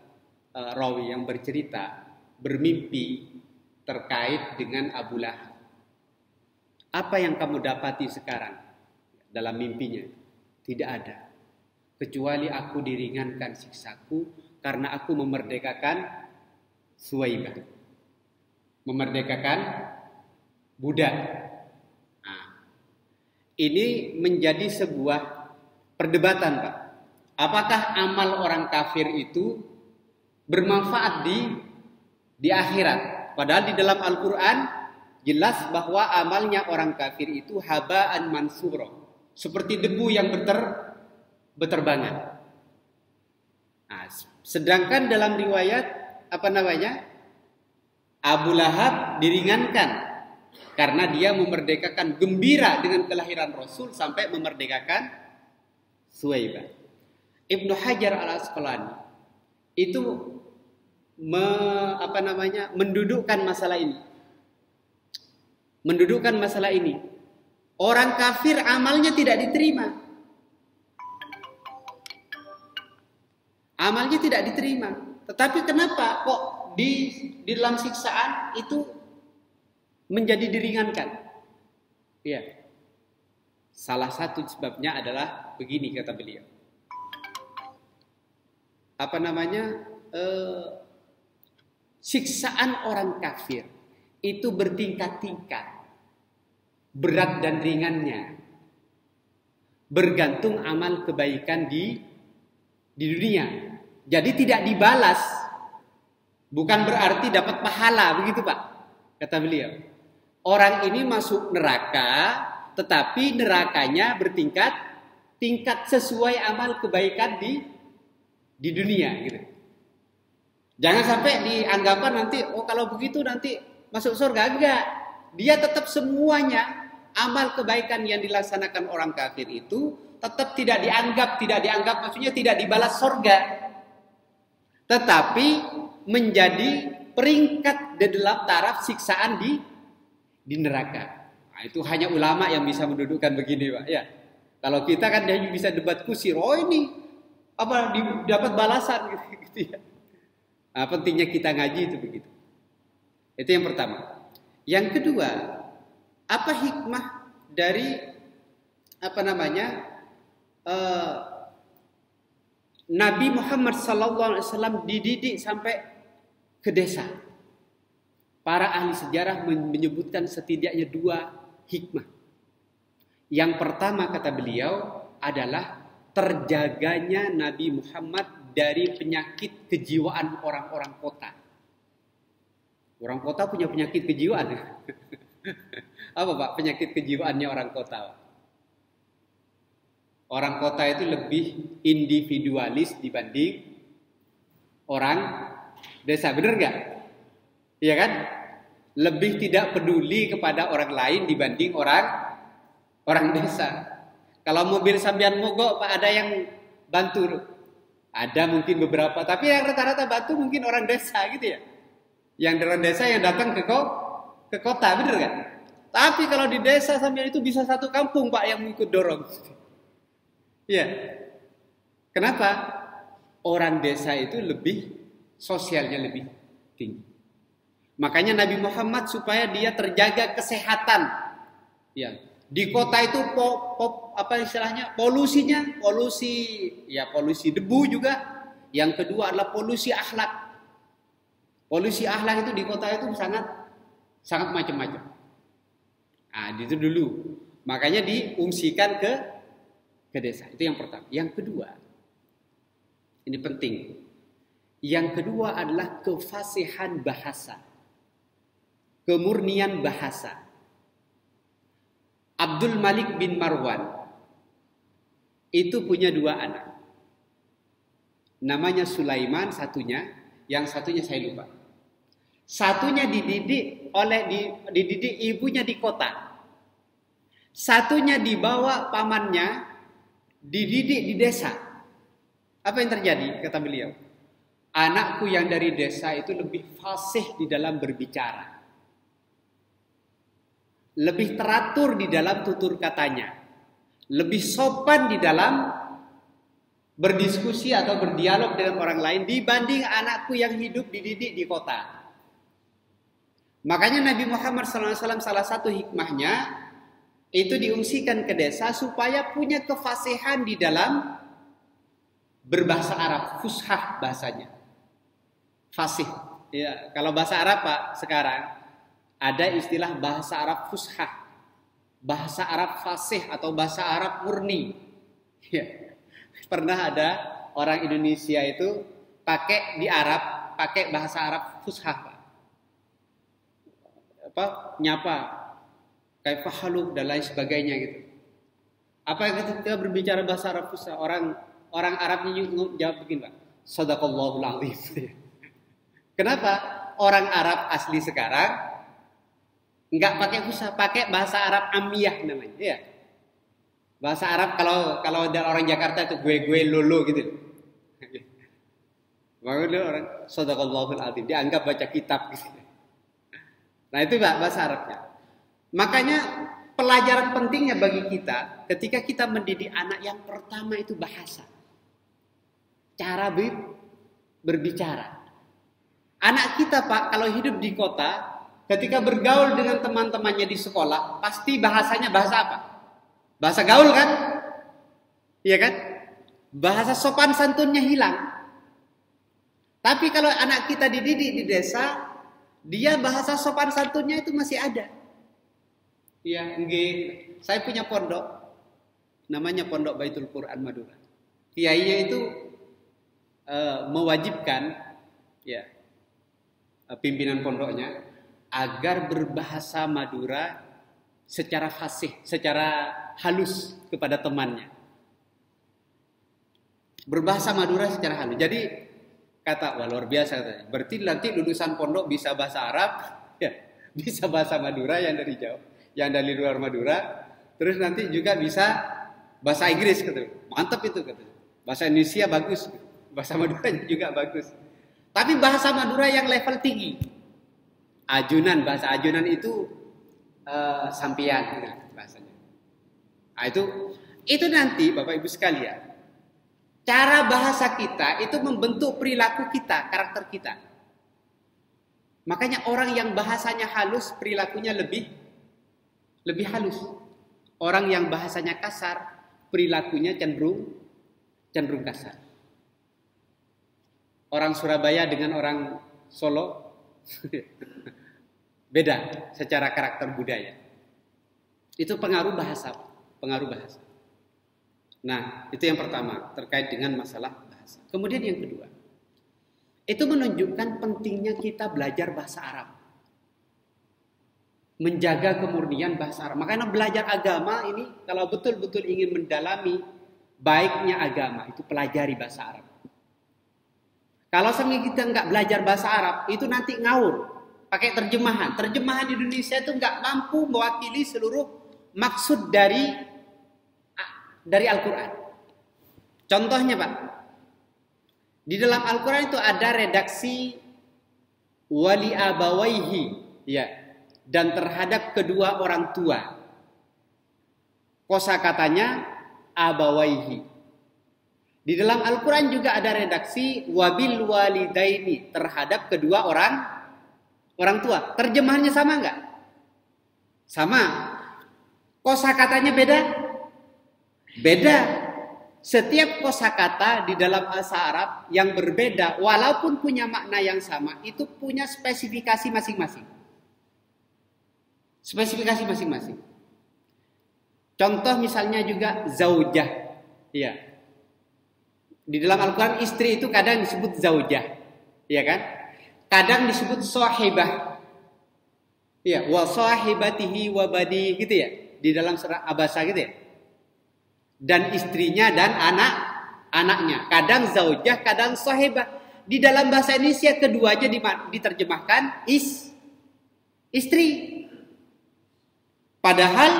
rawi yang bercerita, bermimpi terkait dengan Abu Lahab. Apa yang kamu dapati sekarang? Dalam mimpinya, tidak ada. Kecuali aku diringankan siksaku karena aku memerdekakan Suwaibah. Memerdekakan budak. Nah, ini menjadi sebuah perdebatan, Pak. Apakah amal orang kafir itu bermanfaat di akhirat? Padahal di dalam Al-Quran jelas bahwa amalnya orang kafir itu haba'an mansura, seperti debu yang berterbangan. Nah, sedangkan dalam riwayat Abu Lahab diringankan karena dia memerdekakan, gembira dengan kelahiran Rasul sampai memerdekakan Suwaibah. Ibnu Hajar Al-Asqalani itu mendudukkan masalah ini. Mendudukkan masalah ini. Orang kafir amalnya tidak diterima. Amalnya tidak diterima. Tetapi kenapa kok di dalam siksaan itu menjadi diringankan? Ya. Salah satu sebabnya adalah begini kata beliau. Siksaan orang kafir itu bertingkat-tingkat, berat dan ringannya, bergantung amal kebaikan di dunia. Jadi tidak dibalas, bukan berarti dapat pahala, begitu Pak, kata beliau. Orang ini masuk neraka, tetapi nerakanya bertingkat-tingkat sesuai amal kebaikan di dunia, gitu. Jangan sampai dianggapan nanti, kalau begitu nanti masuk surga. Enggak. Dia tetap semuanya amal kebaikan yang dilaksanakan orang kafir itu tetap tidak dianggap maksudnya tidak dibalas surga. Tetapi menjadi peringkat di dalam taraf siksaan di neraka. Nah, itu hanya ulama yang bisa mendudukkan begini, Pak, ya. Kalau kita kan hanya bisa debat kusir, ini dapat balasan gitu ya. Nah, pentingnya kita ngaji itu begitu. Itu yang pertama. Yang kedua, apa hikmah dari Nabi Muhammad SAW dididik sampai ke desa? Para ahli sejarah menyebutkan setidaknya 2 hikmah. Yang pertama kata beliau adalah terjaganya Nabi Muhammad dari penyakit kejiwaan orang-orang kota. Orang kota punya penyakit kejiwaan. Apa Pak penyakit kejiwaannya orang kota? Pak? Orang kota itu lebih individualis dibanding orang desa, benar nggak? Iya kan? Lebih tidak peduli kepada orang lain dibanding orang desa. Kalau mobil sambian mogok, Pak, ada yang bantu. Ada mungkin beberapa, tapi yang rata-rata bantu mungkin orang desa gitu ya. Yang orang desa yang datang ke kota, bener kan? Tapi kalau di desa sambian itu bisa satu kampung, Pak, yang ikut dorong. Iya. Kenapa? Orang desa itu lebih sosialnya lebih tinggi. Makanya Nabi Muhammad supaya dia terjaga kesehatan, ya, Di kota itu apa istilahnya? Polusi debu juga. Yang kedua adalah polusi akhlak. Polusi akhlak itu di kota itu sangat macam-macam. Nah, itu dulu. Makanya diungsikan ke desa. Itu yang pertama. Yang kedua, ini penting. Yang kedua adalah kefasihan bahasa. Kemurnian bahasa. Abdul Malik bin Marwan itu punya 2 anak. Namanya Sulaiman satunya, yang satunya saya lupa. Satunya dididik ibunya di kota. Satunya dibawa pamannya dididik di desa. Apa yang terjadi? Kata beliau, anakku yang dari desa itu lebih fasih di dalam berbicara. Lebih teratur di dalam tutur katanya, lebih sopan di dalam berdiskusi atau berdialog dengan orang lain dibanding anakku yang hidup dididik di kota. Makanya Nabi Muhammad SAW salah satu hikmahnya itu diungsikan ke desa supaya punya kefasihan di dalam berbahasa Arab, fushah bahasanya, fasih. Ya, kalau bahasa Arab Pak sekarang ada istilah bahasa Arab fushah, bahasa Arab fasih atau bahasa Arab murni. Ya. Pernah ada orang Indonesia itu pakai di Arab, pakai bahasa Arab fushah, Pak. Nyapa, kayak fahaluk dan lain sebagainya gitu. Apa ketika berbicara bahasa Arab fushah, orang Arabnya jawab begini, Pak. Shadaqallahul azim. Kenapa? Orang Arab asli sekarang enggak pakai fushah, pakai bahasa Arab amiyah namanya, ya. Bahasa Arab kalau ada orang Jakarta itu gue lolo gitu. Makanya orang shadaqallahul azim dianggap baca kitab gitu. Nah, itu bahasa Arabnya. Makanya pelajaran pentingnya bagi kita ketika kita mendidik anak yang pertama itu bahasa. Cara berbicara. Anak kita, Pak, kalau hidup di kota, ketika bergaul dengan teman-temannya di sekolah, pasti bahasanya bahasa apa? Bahasa gaul kan? Iya kan? Bahasa sopan santunnya hilang. Tapi kalau anak kita dididik di desa, dia bahasa sopan santunnya itu masih ada. Ya, saya punya pondok, namanya Pondok Baitul Quran Madura. Kiainya itu mewajibkan, ya, pimpinan pondoknya agar berbahasa Madura secara fasih, secara halus kepada temannya. Berbahasa Madura secara halus. Jadi kata, wah luar biasa katanya. Berarti nanti lulusan pondok bisa bahasa Arab, ya, bisa bahasa Madura yang dari Jawa, yang dari luar Madura, terus nanti juga bisa bahasa Inggris katanya. Mantap itu katanya. Bahasa Indonesia bagus, bahasa Madura juga bagus. Tapi bahasa Madura yang level tinggi. Ajunan, bahasa ajunan itu sampian bahasanya. Nah, itu nanti Bapak Ibu sekalian, cara bahasa kita itu membentuk perilaku kita, karakter kita. Makanya orang yang bahasanya halus, perilakunya lebih halus. Orang yang bahasanya kasar, perilakunya cenderung kasar. Orang Surabaya dengan orang Solo beda secara karakter budaya. Itu pengaruh bahasa. Nah, itu yang pertama terkait dengan masalah bahasa. Kemudian yang kedua, itu menunjukkan pentingnya kita belajar bahasa Arab. Menjaga kemurnian bahasa Arab. Makanya belajar agama ini kalau betul-betul ingin mendalami baiknya agama, itu pelajari bahasa Arab. Kalau sampai kita nggak belajar bahasa Arab, itu nanti ngawur. Pakai terjemahan. Terjemahan di Indonesia itu nggak mampu mewakili seluruh maksud dari Al-Quran. Contohnya, Pak, di dalam Al-Quran itu ada redaksi wali abawaihi, ya, dan terhadap kedua orang tua. Kosakatanya abawaihi. Di dalam Al-Quran juga ada redaksi wabil walidaini terhadap kedua orang tua. Terjemahannya sama enggak? Sama. Kosakatanya beda? Beda. Setiap kosakata di dalam bahasa Arab yang berbeda, walaupun punya makna yang sama, itu punya spesifikasi masing-masing. Spesifikasi masing-masing. Contoh misalnya juga zaujah. Ya. Di dalam Al-Quran istri itu kadang disebut zaujah. Ya kan? Kadang disebut sahibah. Ya, wa sahibatihi wa bani gitu ya. Di dalam surah Abasa gitu ya. Dan istrinya dan anak-anaknya. Kadang zaujah, kadang sahibah. Di dalam bahasa Indonesia keduanya diterjemahkan istri. Padahal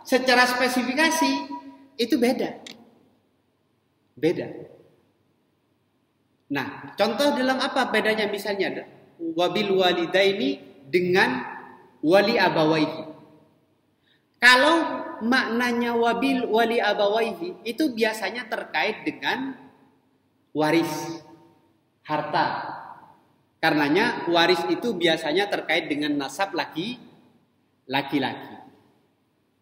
secara spesifikasi itu beda. Beda. Nah, contoh dalam apa bedanya misalnya wabil walidaini dengan wali abawaihi. Kalau maknanya wabil wali abawaihi itu biasanya terkait dengan waris harta. Karenanya waris itu biasanya terkait dengan nasab laki-laki.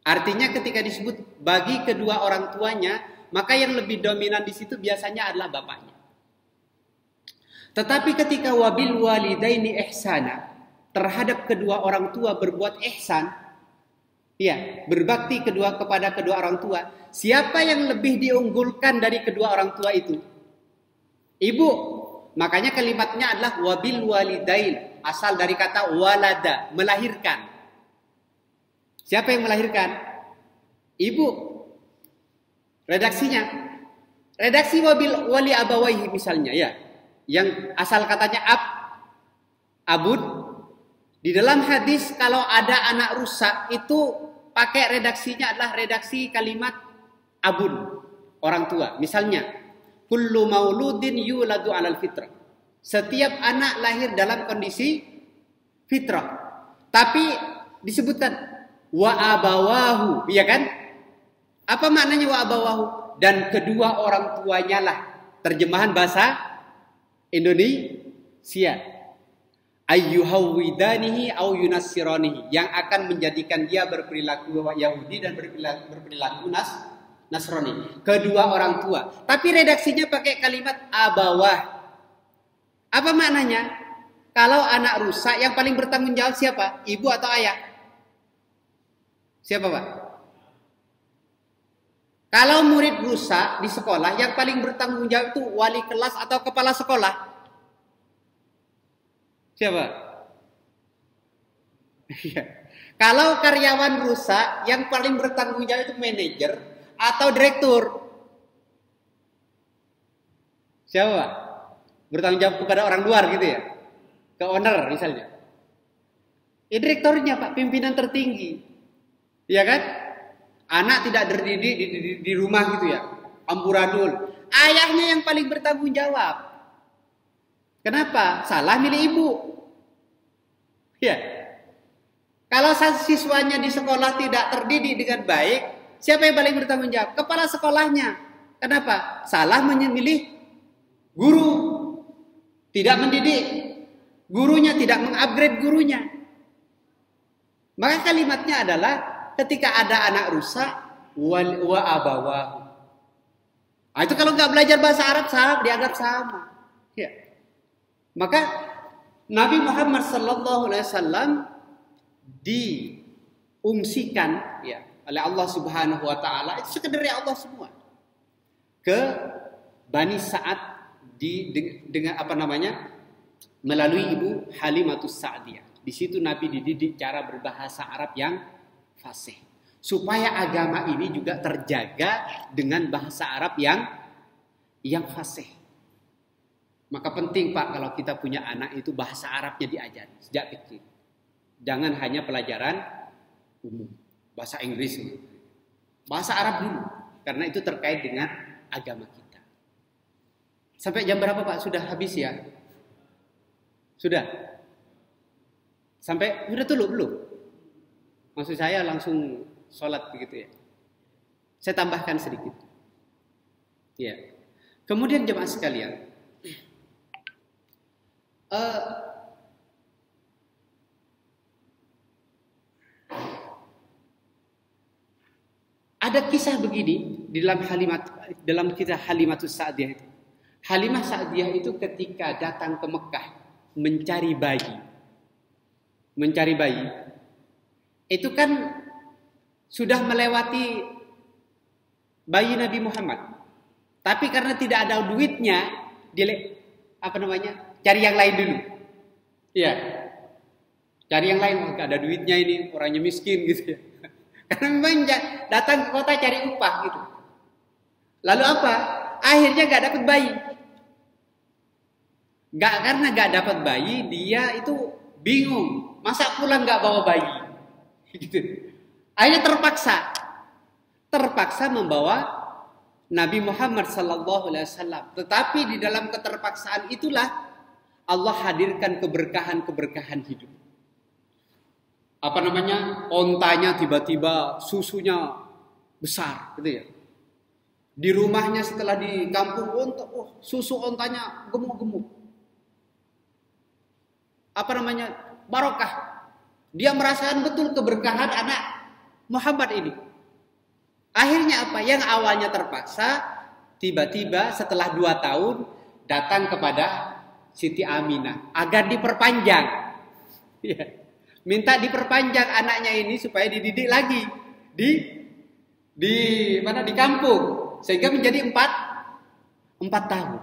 Artinya ketika disebut bagi kedua orang tuanya, maka yang lebih dominan di situ biasanya adalah bapaknya. Tetapi ketika wabil walidaini ihsana, terhadap kedua orang tua berbuat ihsan, ya, berbakti kepada kedua orang tua, siapa yang lebih diunggulkan dari kedua orang tua itu? Ibu. Makanya kalimatnya adalah wabil walidain, asal dari kata walada, melahirkan. Siapa yang melahirkan? Ibu. Redaksinya. Redaksi wabil wali abawaihi misalnya ya. Yang asal katanya abud. Di dalam hadis kalau ada anak rusak itu pakai redaksinya adalah redaksi kalimat abun. Orang tua. Misalnya. Kullu mauludin yuladu alal fitrah. Setiap anak lahir dalam kondisi fitrah. Tapi disebutkan wa abawahu, iya kan? Apa maknanya wa abawahu? Dan kedua orang tuanya lah. Terjemahan bahasa Indonesia. Ayyuhawwidanihi au yunassiranihi, yang akan menjadikan dia berperilaku Yahudi dan berperilaku Nasrani. Kedua orang tua. Tapi redaksinya pakai kalimat abawah. Apa maknanya? Kalau anak rusak yang paling bertanggung jawab siapa? Ibu atau ayah? Siapa Pak? Kalau murid rusak di sekolah, yang paling bertanggung jawab itu wali kelas atau kepala sekolah? Siapa? Kalau karyawan rusak, yang paling bertanggung jawab itu manajer atau direktur? Siapa Pak? Bertanggung jawab kepada orang luar gitu ya? Ke owner misalnya. Ya direkturnya Pak, pimpinan tertinggi. Iya kan? Anak tidak terdidik di rumah gitu ya. Amburadul. Ayahnya yang paling bertanggung jawab. Kenapa? Salah milih ibu. Ya. Kalau siswanya di sekolah tidak terdidik dengan baik, siapa yang paling bertanggung jawab? Kepala sekolahnya. Kenapa? Salah memilih guru. Tidak mendidik. Gurunya tidak mengupgrade gurunya. Maka kalimatnya adalah ketika ada anak rusak wa abawahu. Itu kalau nggak belajar bahasa Arab dianggap sama. Ya. Maka Nabi Muhammad SAW diungsikan ya oleh Allah Subhanahu Wa Taala, itu sekedar ya Allah semua ke Bani Sa'ad dengan apa namanya, melalui Ibu Halimatus Sa'diyah. Di situ Nabi dididik cara berbahasa Arab yang fasih, supaya agama ini juga terjaga dengan bahasa Arab yang fasih. Maka penting Pak kalau kita punya anak itu bahasa Arabnya diajari sejak kecil. Jangan hanya pelajaran umum, bahasa Inggris, bahasa Arab dulu, karena itu terkait dengan agama kita. Sampai jam berapa Pak? Sudah habis ya? Sudah? Sampai udah dulu belum? Maksud saya langsung sholat begitu ya. Saya tambahkan sedikit. Ya. Kemudian jemaah sekalian, Ada kisah begini di dalam kisah Halimatus Sa'diyah itu. Halimah Sa'diyah itu ketika datang ke Mekah mencari bayi, itu kan sudah melewati bayi Nabi Muhammad. Tapi karena tidak ada duitnya, dia cari yang lain dulu. Iya. Cari yang lain, nggak ada duitnya ini, orangnya miskin gitu ya. Karena memang datang ke kota cari upah gitu. Lalu apa? Akhirnya nggak dapat bayi. Karena nggak dapat bayi, dia itu bingung. Masa pulang nggak bawa bayi? Gitu. Akhirnya terpaksa membawa Nabi Muhammad SAW. Tetapi di dalam keterpaksaan itulah Allah hadirkan keberkahan hidup. Ontanya tiba-tiba susunya besar, gitu ya. Di rumahnya setelah di kampung susu ontanya gemuk-gemuk. Barokah. Dia merasakan betul keberkahan anak Muhammad ini. Akhirnya apa? Yang awalnya terpaksa, tiba-tiba setelah 2 tahun datang kepada Siti Aminah agar diperpanjang. Ya. Minta diperpanjang anaknya ini supaya dididik lagi di kampung sehingga menjadi 4 tahun.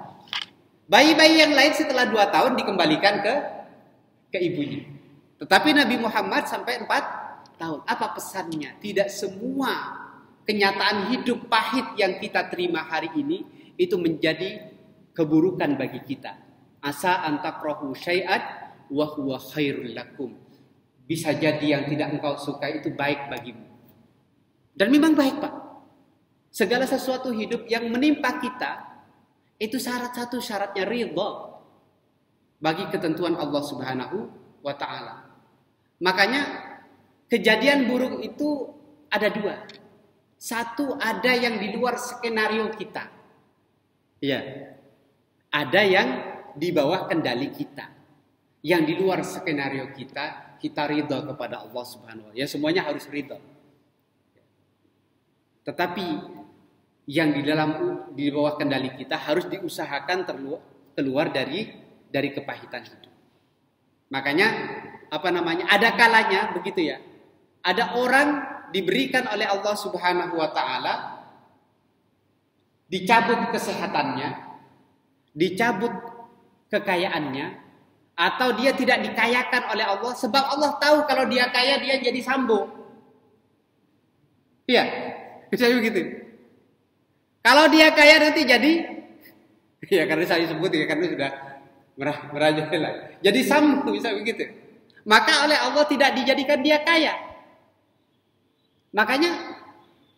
Bayi-bayi yang lain setelah 2 tahun dikembalikan ke ibunya. Tetapi Nabi Muhammad sampai 4 tahun. Apa pesannya? Tidak semua kenyataan hidup pahit yang kita terima hari ini itu menjadi keburukan bagi kita. Asa antakrahu syai'at wa huwa khairul lakum. Bisa jadi yang tidak engkau suka itu baik bagimu. Dan memang baik, Pak. Segala sesuatu hidup yang menimpa kita itu syaratnya ridha bagi ketentuan Allah Subhanahu wa taala. Makanya kejadian buruk itu ada 2. Satu, ada yang di luar skenario kita. Ya. Ada yang di bawah kendali kita. Yang di luar skenario kita ridha kepada Allah Subhanahu wa taala. Ya, semuanya harus ridha. Tetapi yang di bawah kendali kita harus diusahakan keluar dari kepahitan hidup. Makanya ada kalanya begitu ya. Ada orang diberikan oleh Allah Subhanahu wa taala dicabut kesehatannya, dicabut kekayaannya, atau dia tidak dikayakan oleh Allah sebab Allah tahu kalau dia kaya dia jadi Sambo. Iya, bisa begitu. Kalau dia kaya nanti jadi, ya karena saya sebut ya karena sudah merajalela. Jadi Sambo, bisa begitu. Maka oleh Allah tidak dijadikan dia kaya. Makanya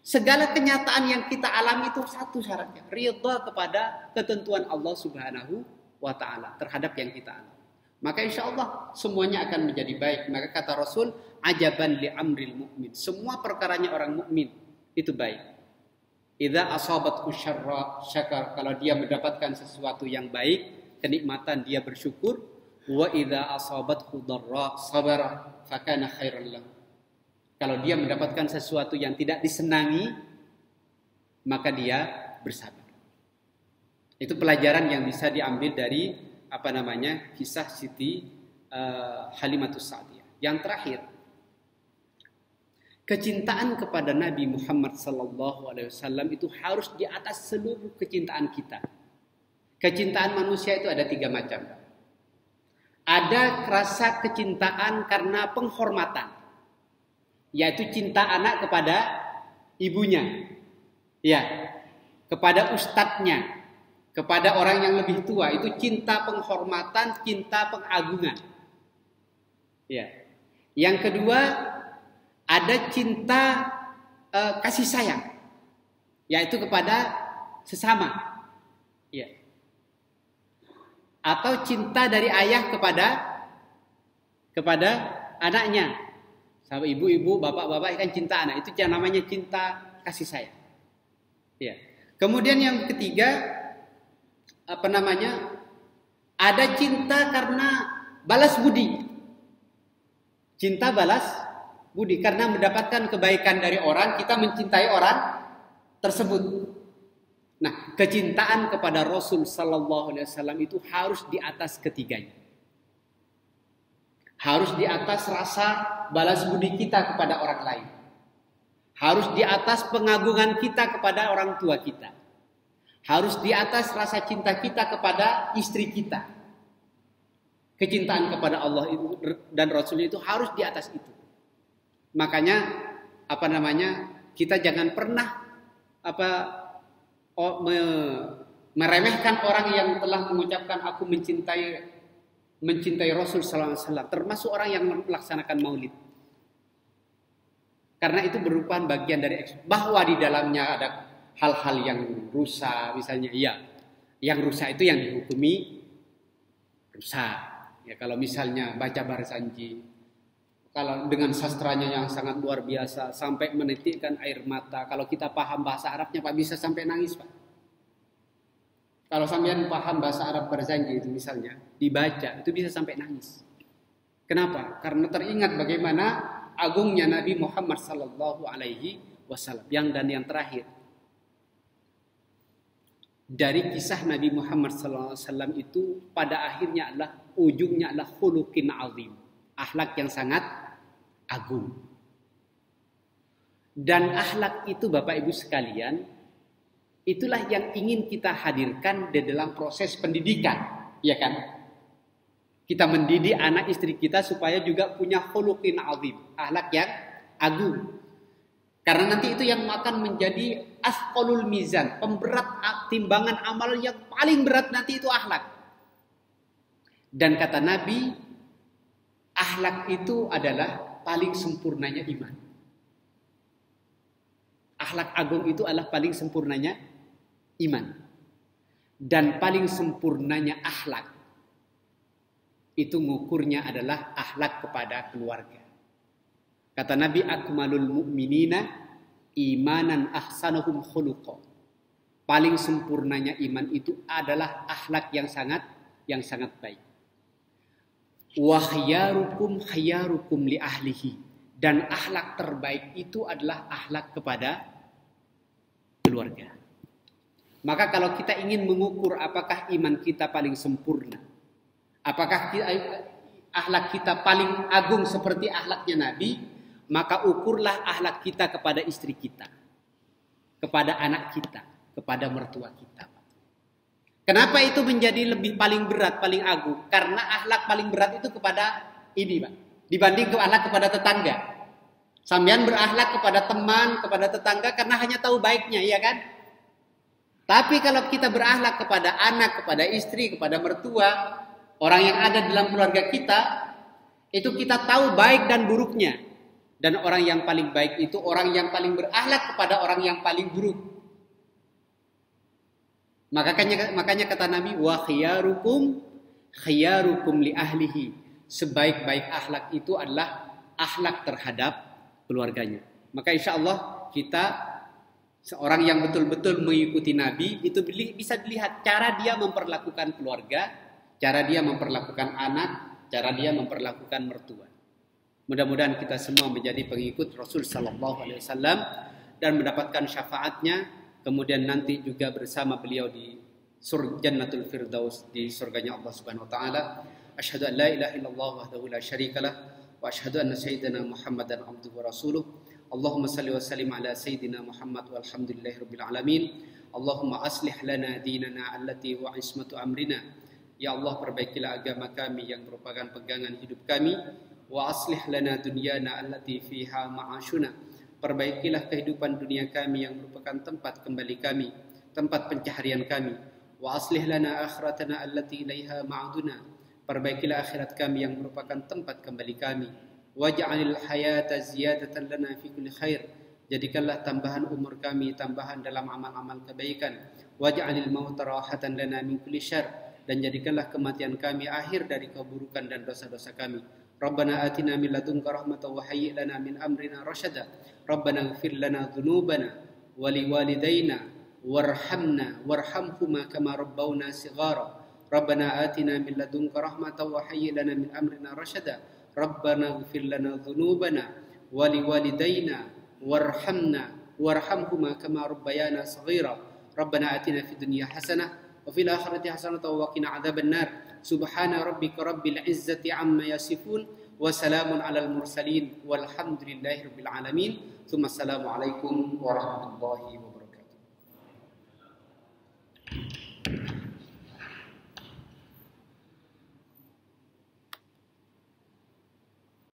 segala kenyataan yang kita alami itu satu syaratnya, ridha kepada ketentuan Allah Subhanahu wa taala terhadap yang kita alami. Maka insya Allah semuanya akan menjadi baik. Maka kata Rasul, ajaban li amril mu'min. Semua perkaranya orang mukmin itu baik. Idza asabathu syarra syakar. Kalau dia mendapatkan sesuatu yang baik, kenikmatan dia bersyukur. Wa idza asabathu dharra sabara fakana khairan lahu. Kalau dia mendapatkan sesuatu yang tidak disenangi, maka dia bersabar. Itu pelajaran yang bisa diambil dari kisah Siti Halimatus Sa'diyah. Yang terakhir, kecintaan kepada Nabi Muhammad SAW itu harus di atas seluruh kecintaan kita. Kecintaan manusia itu ada 3 macam. Ada rasa kecintaan karena penghormatan, yaitu cinta anak kepada ibunya, ya, kepada ustadznya, kepada orang yang lebih tua. Itu cinta penghormatan, cinta pengagungan. Ya. Yang kedua, ada cinta kasih sayang, yaitu kepada sesama. Ya. Atau cinta dari ayah kepada anaknya. Sama ibu-ibu, bapak-bapak kan cinta anak. Itu yang namanya cinta kasih sayang. Ya. Kemudian yang ketiga, ada cinta karena balas budi. Cinta balas budi. Karena mendapatkan kebaikan dari orang, kita mencintai orang tersebut. Nah, kecintaan kepada Rasul Sallallahu Alaihi Wasallam itu harus di atas ketiganya. Harus di atas rasa balas budi kita kepada orang lain. Harus di atas pengagungan kita kepada orang tua kita. Harus di atas rasa cinta kita kepada istri kita. Kecintaan kepada Allah itu dan Rasulnya itu harus di atas itu. Makanya kita jangan pernah meremehkan orang yang telah mengucapkan aku mencintai Rasul Sallallahu Alaihi Wasallam, termasuk orang yang melaksanakan maulid. Karena itu merupakan bagian dari bahwa di dalamnya ada hal-hal yang rusak, misalnya yang rusak itu yang dihukumi rusak. Ya, kalau misalnya baca Barzanji, kalau dengan sastranya yang sangat luar biasa sampai menitikkan air mata, kalau kita paham bahasa Arabnya Pak bisa sampai nangis Pak. Kalau sampean paham bahasa Arab Barzanji itu misalnya dibaca itu bisa sampai nangis. Kenapa? Karena teringat bagaimana agungnya Nabi Muhammad Sallallahu Alaihi Wasallam yang terakhir. Dari kisah Nabi Muhammad Sallallahu Alaihi Wasallam itu pada akhirnya ujungnya adalah khuluqin azim, akhlak yang sangat agung. Dan akhlak itu Bapak Ibu sekalian, itulah yang ingin kita hadirkan di dalam proses pendidikan, ya kan? Kita mendidik anak istri kita supaya juga punya khuluqin azim, akhlak yang agung. Karena nanti itu yang akan menjadi asqalul mizan, pemberat timbangan amal yang paling berat nanti itu akhlak. Dan kata Nabi, akhlak itu adalah paling sempurnanya iman. Akhlak agung itu adalah paling sempurnanya iman. Dan paling sempurnanya akhlak itu ngukurnya adalah akhlak kepada keluarga. Kata Nabi, akmalul mu'minina imanan ahsanuhum khuluqa. Paling sempurnanya iman itu adalah akhlak yang sangat baik. Wa khyarukum li ahlihi. Dan akhlak terbaik itu adalah akhlak kepada keluarga. Maka kalau kita ingin mengukur apakah iman kita paling sempurna, apakah akhlak kita paling agung seperti akhlaknya Nabi, maka ukurlah akhlak kita kepada istri kita, kepada anak kita, kepada mertua kita. Kenapa itu menjadi lebih paling berat, paling agung? Karena akhlak paling berat itu kepada ini, Pak. Dibanding ke akhlak kepada tetangga. Sampean berakhlak kepada teman, kepada tetangga karena hanya tahu baiknya, iya kan? Tapi kalau kita berakhlak kepada anak, kepada istri, kepada mertua, orang yang ada dalam keluarga kita, itu kita tahu baik dan buruknya. Dan orang yang paling baik itu orang yang paling berakhlak kepada orang yang paling buruk. Makanya kata Nabi, wa khyarukum li ahlihi. Sebaik-baik akhlak itu adalah akhlak terhadap keluarganya. Maka insya Allah kita seorang yang betul-betul mengikuti Nabi itu bisa dilihat cara dia memperlakukan keluarga, cara dia memperlakukan anak, cara dia memperlakukan mertua. Mudah-mudahan kita semua menjadi pengikut Rasul Sallallahu Alaihi Wasallam dan mendapatkan syafaatnya. Kemudian nanti juga bersama beliau di Jannatul Firdaus, di surganya Allah Subhanahu wa taala. Asyhadu an la ilaha illallah wahdahu la syarikalah wa asyhadu anna sayyidina Muhammadan abduhu wa rasuluh. Allahumma salli wa sallim ala sayyidina Muhammad walhamdulillahirabbil alamin. Allahumma aslih lana dinana allati wa ismatu amrina. Ya Allah, perbaikilah agama kami yang merupakan pegangan hidup kami. Wa aslih lana dunyana allati fiha ma'ashuna. Perbaikilah kehidupan dunia kami yang merupakan tempat kembali kami, tempat pencaharian kami. Wa aslih lana akhiratana allati ilaiha ma'aduna. Perbaikilah akhirat kami yang merupakan tempat kembali kami. Waj'alil hayata ziyadatan lana fi kulli khair. Jadikanlah tambahan umur kami tambahan dalam amal-amal kebaikan. Waj'alil mauta rahatan lana min kulli syarr. Dan jadikanlah kematian kami akhir dari keburukan dan dosa-dosa kami. Rabbana atina min ladunka rahmatan wa hayyi' lana min amrina rasyada. Rabbana ighfir lana dhunubana wa liwalidayna warhamna warhamhuma kama rabbawna shighara. Rabbana atina min ladunka rahmatan wa hayyi' lana min amrina rasyada. Rabbana ighfir lana dhunubana ولوالدينا وارحمنا وارحمهما كما ربيانا صغيرا ربنا آتنا في الدنيا حسنة وفي الآخرة حسنة وقنا عذاب النار سبحان ربك رب العزة عما يصفون وسلام على المرسلين والحمد لله رب العالمين ثم السلام عليكم ورحمة الله وبركاته.